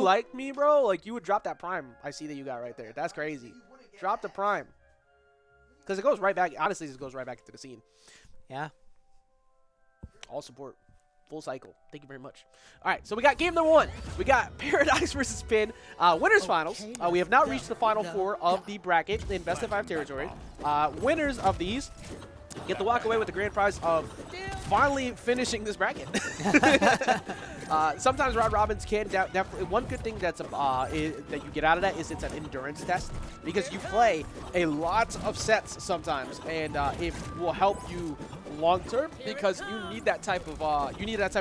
liked me, bro, like you would drop that prime. I see that you got right there. That's crazy. Drop the prime. Because it goes right back. Honestly, it goes right back into the scene. Yeah. All support. Full cycle. Thank you very much. All right, so we got game number 1. We got Paradox versus Pin. Winners finals. We have now reached the final 4 of the bracket in best of 5 territory. Winners of these get to walk away with the grand prize of finally finishing this bracket. Sometimes round robins can definitely. One good thing that's that you get out of that is it's an endurance test because you play a lot of sets sometimes, and it will help you long term because you need that type of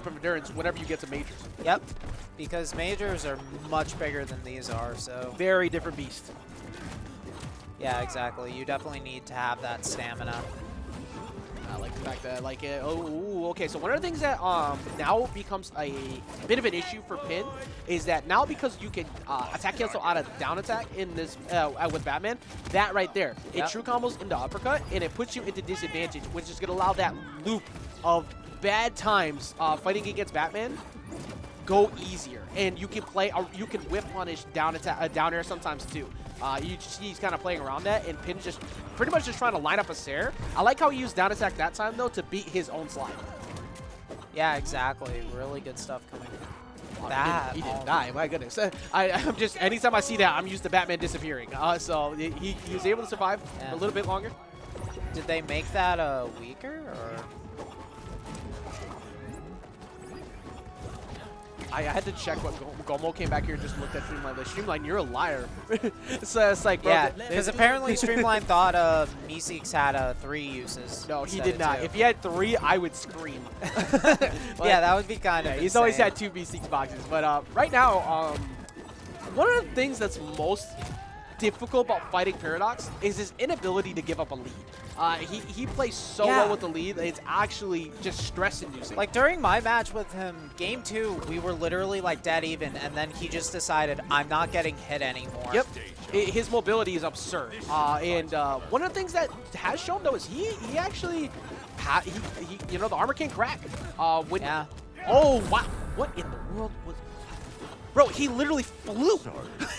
endurance whenever you get to majors. Yep, because majors are much bigger than these are, so very different beast. Yeah, exactly. You definitely need to have that stamina. I like the fact that, like, okay, so one of the things that now becomes a bit of an issue for Pin is that now because you can attack cancel out of down attack in this with Batman, that right there, it true combos into uppercut, and it puts you into disadvantage, which is going to allow that loop of bad times fighting against Batman go easier, and you can play, you can whip punish down attack, down air sometimes too. He's kind of playing around that, and Pin's just pretty much just trying to line up a Sair. I like how he used down attack that time though to beat his own slide. Yeah, exactly. Really good stuff coming. He didn't die. My goodness. I'm just anytime I see that, I'm used to Batman disappearing. So he was able to survive a little bit longer. Did they make that weaker or? I had to check what Gomo came back here and just looked at Streamline. Like, Streamline, you're a liar. So it's like, bro, yeah, because apparently Streamline thought Meeseeks had 3 uses. No, he did not. 2. If he had 3, I would scream. Yeah, that would be kind of. He's always had 2 Meeseeks boxes, but right now, one of the things that's most difficult about fighting Paradox is his inability to give up a lead. He plays so well with the lead that it's actually just stress-inducing. Like during my match with him, game 2, we were literally like dead even, and then he just decided, I'm not getting hit anymore. Yep. His mobility is absurd. And one of the things that has shown though is he actually, you know, the armor can crack. Oh wow, what in the world was? Bro, he literally flew.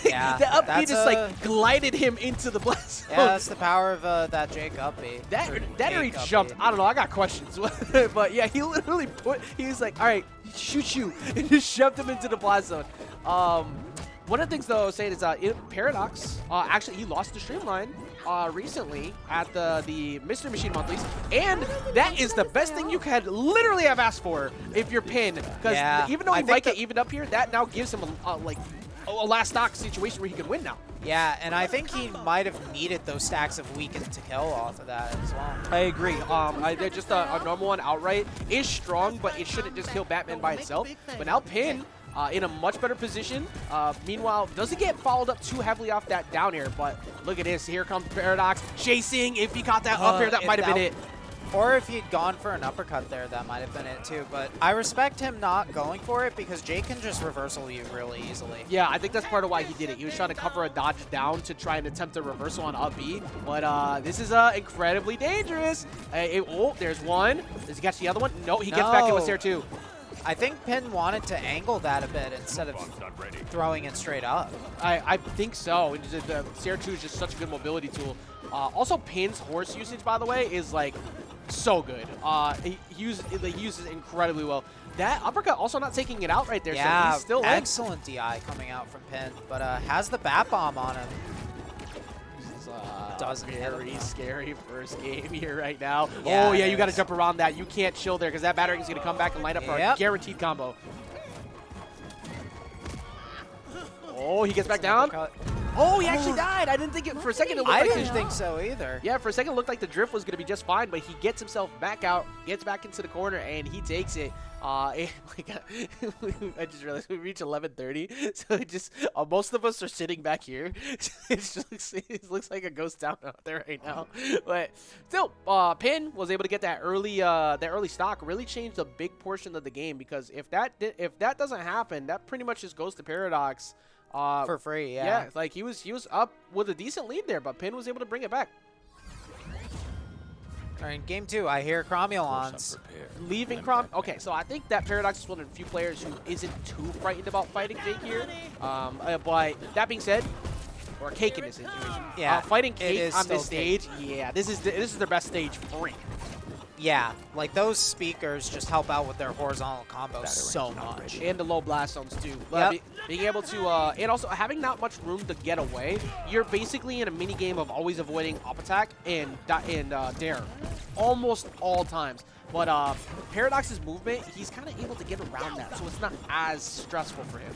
Yeah, the up B just like glided him into the blast. Yeah, that's the power of that Jake up B. That or he jumped. I don't know. I got questions. But yeah, he literally he was like, all right, shoot you, and just shoved him into the blast zone. One of the things though I was saying is Paradox, actually he lost to Streamline recently at the Mr. Machine Monthlies, and that is the best thing you could literally have asked for if you're Pin, because even though he might get evened up here, that now gives him like a last stock situation where he could win now. Yeah, and I think he might have needed those stacks of weaken to kill off of that as well. I agree. Just a normal one outright is strong, but it shouldn't just kill Batman by itself. But now Pin in a much better position. Meanwhile, doesn't get followed up too heavily off that down air, but look at this. Here comes Paradox chasing. If he caught that up air, that might have been it. Or if he'd gone for an uppercut there, that might have been it too. But I respect him not going for it because Jake can just reversal you really easily. Yeah, I think that's part of why he did it. He was trying to cover a dodge down to try and attempt a reversal on up B. But this is incredibly dangerous. There's one. Does he catch the other one? No, he gets back in with Sair too. I think Pin wanted to angle that a bit instead of throwing it straight up. I think so. The Sair 2 is just such a good mobility tool. Also, Pin's horse usage, by the way, is like so good. He uses it incredibly well. That uppercut also not taking it out right there. Yeah, so he's still excellent DI coming out from Pin, but has the bat bomb on him. Doesn't very scary first game here right now. Yeah, oh yeah, you got to jump around that. You can't chill there because that battery is going to come back and light up for a guaranteed combo. Oh, he gets back down. Oh, he actually died. I didn't think it for a second. I didn't think so either. Yeah, for a second it looked like the drift was going to be just fine, but he gets himself back out, gets back into the corner, and he takes it. I just realized we reached 11:30, so it just most of us are sitting back here. It looks like a ghost town out there right now. But still, Pin was able to get that early stock. Really changed a big portion of the game because if that doesn't happen, that pretty much just goes to Paradox. For free, yeah. Like he was up with a decent lead there, but Pin was able to bring it back. All right, game 2, I hear Cromulons. Leaving Crom. Okay, so I think that Paradox is one of the few players who isn't too frightened about fighting Jake here. But that being said, or Cake in this situation. Yeah, fighting Cake on this stage, yeah, this is their best stage free. Yeah, like those speakers just help out with their horizontal combos so much. And the low blast zones too. Yep. Being able to, and also having not much room to get away, you're basically in a mini game of always avoiding up attack and dare, almost all times. But Paradox's movement, he's kind of able to get around that, so it's not as stressful for him.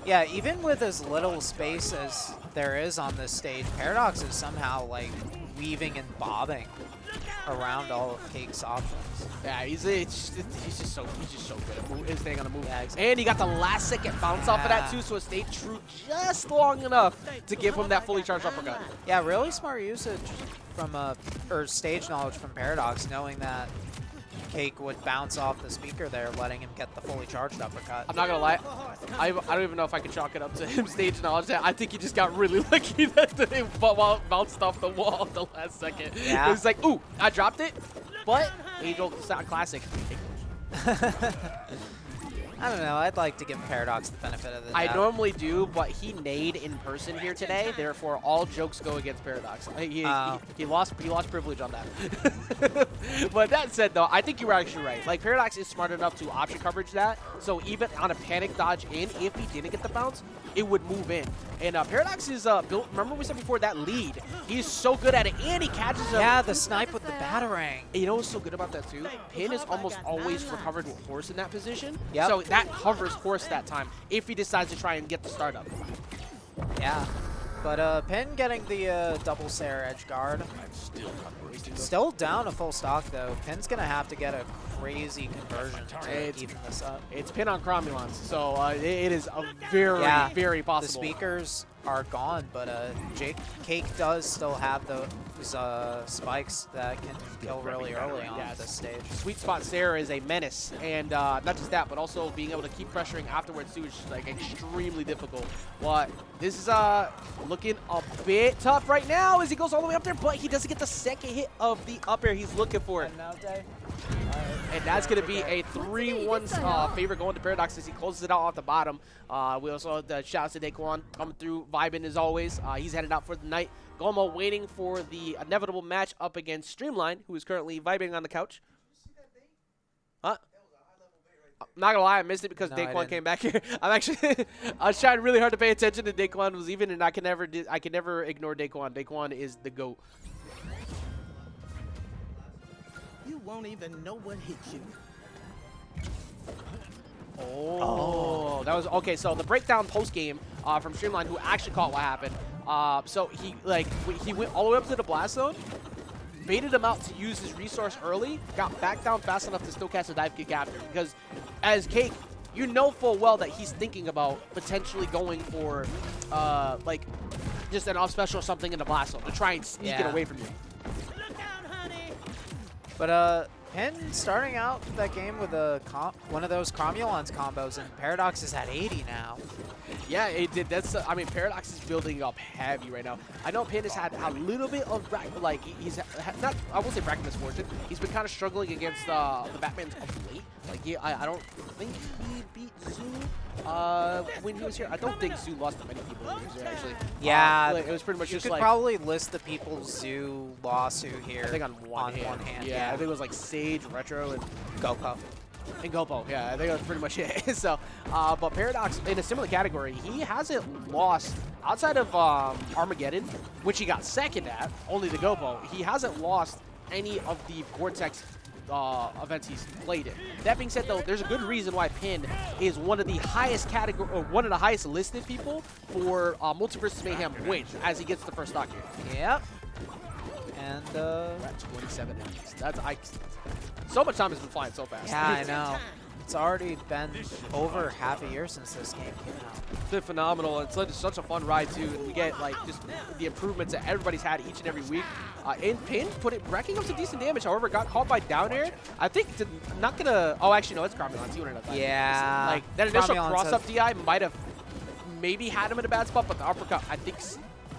Yeah, even with as little space as there is on this stage, Paradox is somehow like weaving and bobbing around all of Cake's options. Yeah, he's just so good at staying on the move. Yeah, exactly. And he got the last second bounce off of that too, so it stayed true just long enough to give him that fully charged uppercut. Yeah, really smart usage from or stage knowledge from Paradox, knowing that Cake would bounce off the speaker there, letting him get the fully charged uppercut. I'm not gonna lie, I don't even know if I can chalk it up to him stage knowledge. I think he just got really lucky that they bounced off the wall at the last second. Yeah. It was like, ooh, I dropped it, but Angel classic. I don't know. I'd like to give Paradox the benefit of the doubt. I normally do, but he nade in person here today. Therefore, all jokes go against Paradox. He lost privilege on that. But that said, though, I think you were actually right. Like, Paradox is smart enough to option coverage that. So even on a panic dodge in, if he didn't get the bounce, it would move in. And Paradox is built. Remember we said before that lead. He's so good at it, and he catches him. Yeah, the snipe with the batarang. And you know what's so good about that too? Pin is almost always recovered with Horse in that position. Yep. So that covers Horse that time if he decides to try and get the startup. Yeah. But Pin getting the double Sarah edge guard. Still down a full stock though. Pin's gonna have to get a crazy conversion to even this up. It's Pin on Cromulons, so it is a very possible. The speakers are gone, but Cake does still have those spikes that can kill really early on this stage. Sweet Spot Sarah is a menace, and not just that, but also being able to keep pressuring afterwards too is like extremely difficult. But this is looking a bit tough right now as he goes all the way up there, but he doesn't get the second hit of the up air he's looking for. And that's going to be a 3-1 favor going to Paradox as he closes it out off the bottom. We also have the shouts to Daquan coming through, vibing as always. He's headed out for the night. Gomo waiting for the inevitable match up against Streamline, who is currently vibing on the couch. Huh? I'm not gonna lie, I missed it because Daquan came back here. I was trying really hard to pay attention to Daquan was even, and I can never ignore Daquan. Daquan is the GOAT. You won't even know what hit you. Oh, that was okay. So the breakdown post game from Streamline, who actually caught what happened. So he went all the way up to the blast zone, baited him out to use his resource early, got back down fast enough to still catch a dive kick after. Because as Cake, you know full well that he's thinking about potentially going for like just an off special or something in the blast zone to try and sneak it away from you. But Pin starting out that game with one of those Cromulons combos, and Paradox is at 80 now. Yeah, it did. That's I mean, Paradox is building up heavy right now. I know Pin has had a little bit of like he's not, I won't say bracket misfortune. He's been kind of struggling against the Batmans of late. Like I don't think he beat Zoo when he was here. I don't think Zoo lost to many people when he was here actually. Yeah, it was pretty much just like. You could probably list the people Zoo lost to here. I think on one hand. Yeah, I think it was like Sage, Retro, and Gopo. And Gopo, yeah, I think that's pretty much it. So, but Paradox, in a similar category, he hasn't lost, outside of Armageddon, which he got second at, only the Gopo, he hasn't lost any of the Vortex events he's played in. That being said, though, there's a good reason why Pin is one of the highest category, or one of the highest listed people for MultiVersus Mayhem wins as he gets the first stock here. Yep. And that's 27 innings. That's so much time has been flying so fast. Yeah, I know. It's already been over half a year since this game came out. It's been phenomenal. It's such a fun ride too, and we get like just the improvements that everybody's had each and every week. And Pin racking up some decent damage. However, got caught by down air. I think not gonna. Oh, actually no, it's Cromulons. He wouldn't have died. Yeah. Like that initial cross up DI might have maybe had him in a bad spot, but the uppercut I think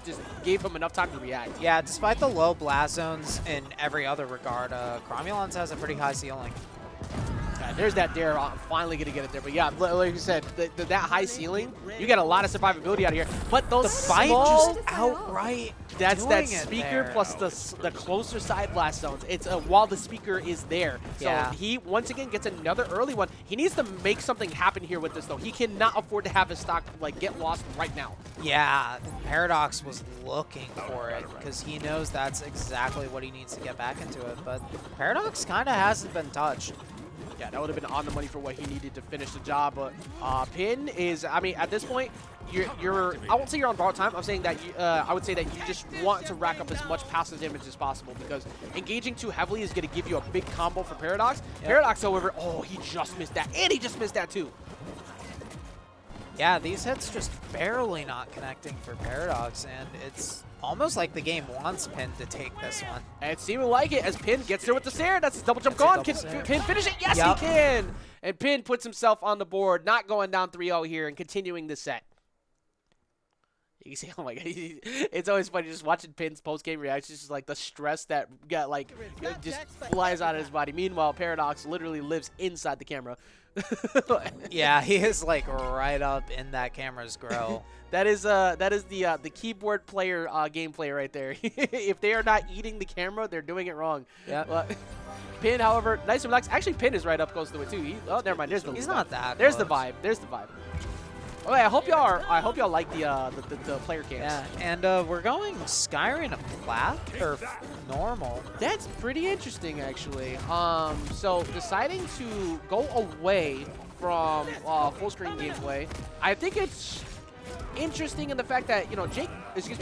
just gave him enough time to react. Yeah, despite the low blast zones in every other regard, Cromulons has a pretty high ceiling. Yeah, there's that dare. Finally going to get it there. But yeah, like you said, that high ceiling, you get a lot of survivability out of here. But those the fight just outright. That's that speaker plus the closer side blast zones. It's while the speaker is there. So he once again gets another early one. He needs to make something happen here with this though. He cannot afford to have his stock like get lost right now. Yeah, Paradox was looking for it because he knows that's exactly what he needs to get back into it. But Paradox kind of hasn't been touched. Yeah, that would have been on the money for what he needed to finish the job. But Pin is, I mean, at this point, you're I won't say you're on borrowed time. I'm saying that I would say that you just want to rack up as much passive damage as possible because engaging too heavily is going to give you a big combo for Paradox. Yep. Paradox, however, oh, he just missed that, and he just missed that too. Yeah, these hits just barely not connecting for Paradox, and it's almost like the game wants Pin to take this one. And it's seeming like it as Pin gets there with the Sair. That's his double jump gone. Can Pin finish it? Yes, he can. And Pin puts himself on the board, not going down 3-0 here and continuing the set. You can see, oh my god, it's always funny just watching Pin's post-game reactions, just like the stress that got like just flies out of his body. Meanwhile, Paradox literally lives inside the camera. Yeah, he is like right up in that camera's grill. That is the keyboard player gameplay right there. If they are not eating the camera, they're doing it wrong. Yeah. Pin, however, nice and relaxed. Actually, Pin is right up close to it too. Oh, never mind. There's the. He's not that. There's the vibe. There's the vibe. Okay, I hope y'all like the player cams. Yeah, and we're going Skyrim plat or normal. That's pretty interesting, actually. So deciding to go away from full screen gameplay, I think it's interesting in the fact that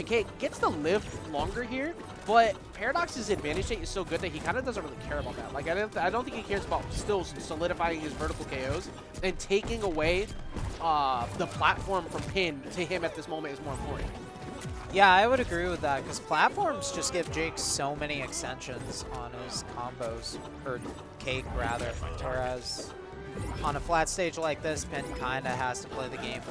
Kate gets to live longer here, but Paradox's advantage state is so good that he kind of doesn't really care about that. Like I don't think he cares about still solidifying his vertical KOs, and taking away the platform from Pin to him at this moment is more important. Yeah, I would agree with that because platforms just give Jake so many extensions on his combos, or Cake rather, whereas on a flat stage like this, Pin kind of has to play the game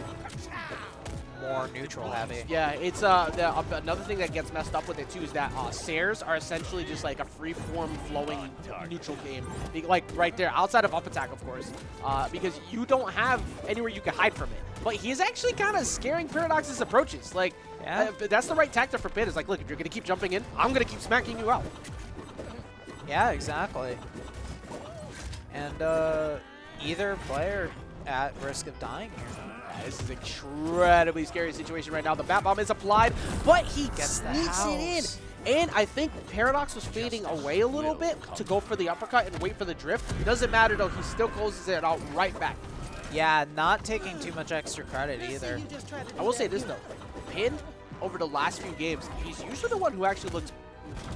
more neutral heavy. Yeah, it's another thing that gets messed up with it too is that Sairs are essentially just like a free-form flowing neutral game, like right there outside of up attack, of course, because you don't have anywhere you can hide from it. But he's actually kind of scaring Paradox's approaches. Like, that's the right tactic for Pin. Is like, look, if you're gonna keep jumping in, I'm gonna keep smacking you out. Yeah, exactly. And either player at risk of dying here. This is an incredibly scary situation right now. The Bat Bomb is applied, but he sneaks it in. And I think Paradox was fading away a little bit to go for the uppercut and wait for the drift. It doesn't matter, though. He still closes it out right back. Yeah, not taking too much extra credit either. I will say this, though. Pin, over the last few games, he's usually the one who actually looks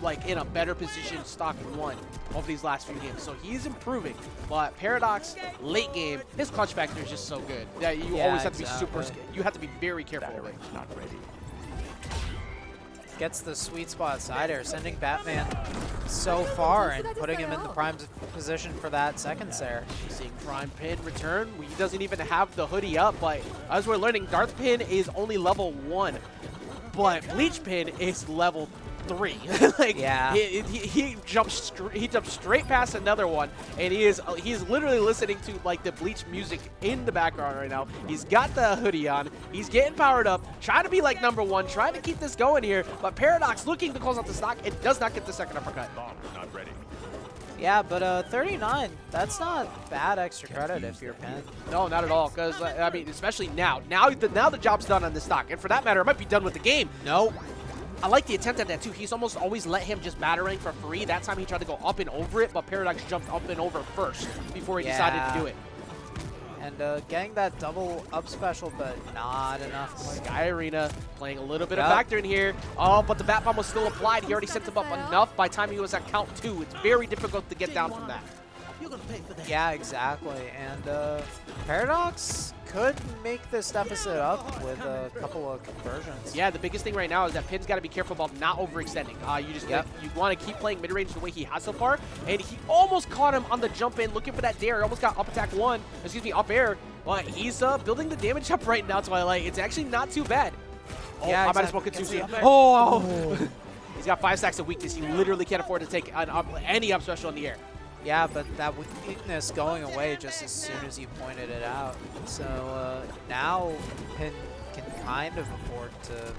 like in a better position stock 1 over these last few games. So he's improving. But Paradox, late game, his clutch factor is just so good that you always have to be super scared. You have to be very careful of it. Not ready. Gets the sweet spot side air, sending Batman so far and putting him in the prime position for that second Sair. Seeing Prime Pin return. He doesn't even have the hoodie up, but as we're learning, Darth Pin is only level 1. But Bleach Pin is level 3. Like, yeah, he jumps straight past another one, and he's literally listening to like the Bleach music in the background right now. He's got the hoodie on. He's getting powered up, trying to be like #1, trying to keep this going here. But Paradox looking to close out the stock. It does not get the second uppercut. Not ready. Yeah, but 39, that's not bad extra credit if you're Pin. No, not at all, because, I mean, especially now. Now the job's done on this stock, and for that matter, it might be done with the game. No. I like the attempt at that, too. He's almost always let him just battering for free. That time he tried to go up and over it, but Paradox jumped up and over first before he decided to do it. And getting that double up special, but not enough. Sky Arena playing a little bit of factor in here. Oh, but the Bat Bomb was still applied. He already sent him up enough by the time he was at count 2. It's very difficult to get down from that. Yeah, exactly. And Paradox could make this deficit up with a couple of conversions. Yeah, the biggest thing right now is that Pin's got to be careful about not overextending. You want to keep playing mid-range the way he has so far, and he almost caught him on the jump in, looking for that dare. He almost got up attack 1, excuse me, up air, but he's building the damage up right now, Twilight. It's actually not too bad. Oh, yeah, I might as well continue. Oh! He's got 5 stacks of weakness. He literally can't afford to take any up special in the air. Yeah, but that weakness going away just as soon as you pointed it out. So now Pin can kind of afford to...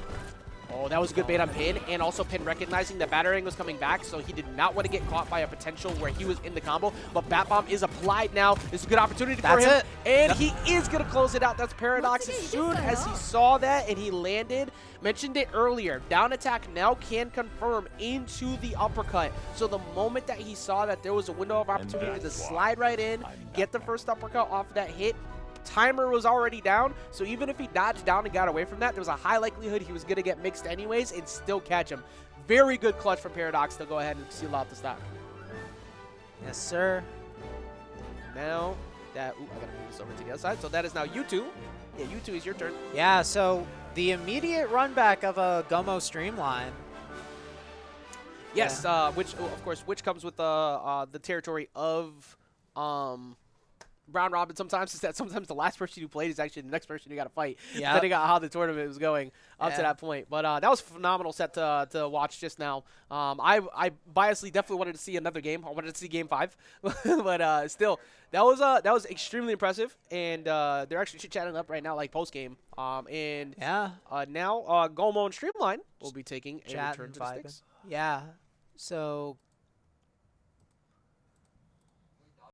Oh, that was a good bait on Pin, and also Pin recognizing that Batarang was coming back, so he did not want to get caught by a potential where he was in the combo, but Bat Bomb is applied now. This is a good opportunity for him, and he is going to close it out. That's Paradox. As soon as he saw that and he landed, mentioned it earlier, down attack now can confirm into the uppercut. So the moment that he saw that there was a window of opportunity to slide right in, get the first uppercut off that hit, timer was already down, so even if he dodged down and got away from that, there was a high likelihood he was going to get mixed anyways and still catch him. Very good clutch from Paradox to go ahead and seal out the stock. Yes, sir. Now that... Ooh, I got to move this over to the other side. So that is now you two. Yeah, you two is your turn. Yeah, so the immediate run back of a Gomo Streamline. Yes, yeah. Which, of course, which comes with the territory of... round robin sometimes is that sometimes the last person you played is actually the next person you got to fight, depending on how the tournament was going up to that point. But that was a phenomenal set to watch just now. I biasly definitely wanted to see another game. I wanted to see Game 5, but still, that was extremely impressive. And they're actually chit-chatting up right now, like post game. Now Gomo and Streamline will be taking a return to the sticks. Yeah. So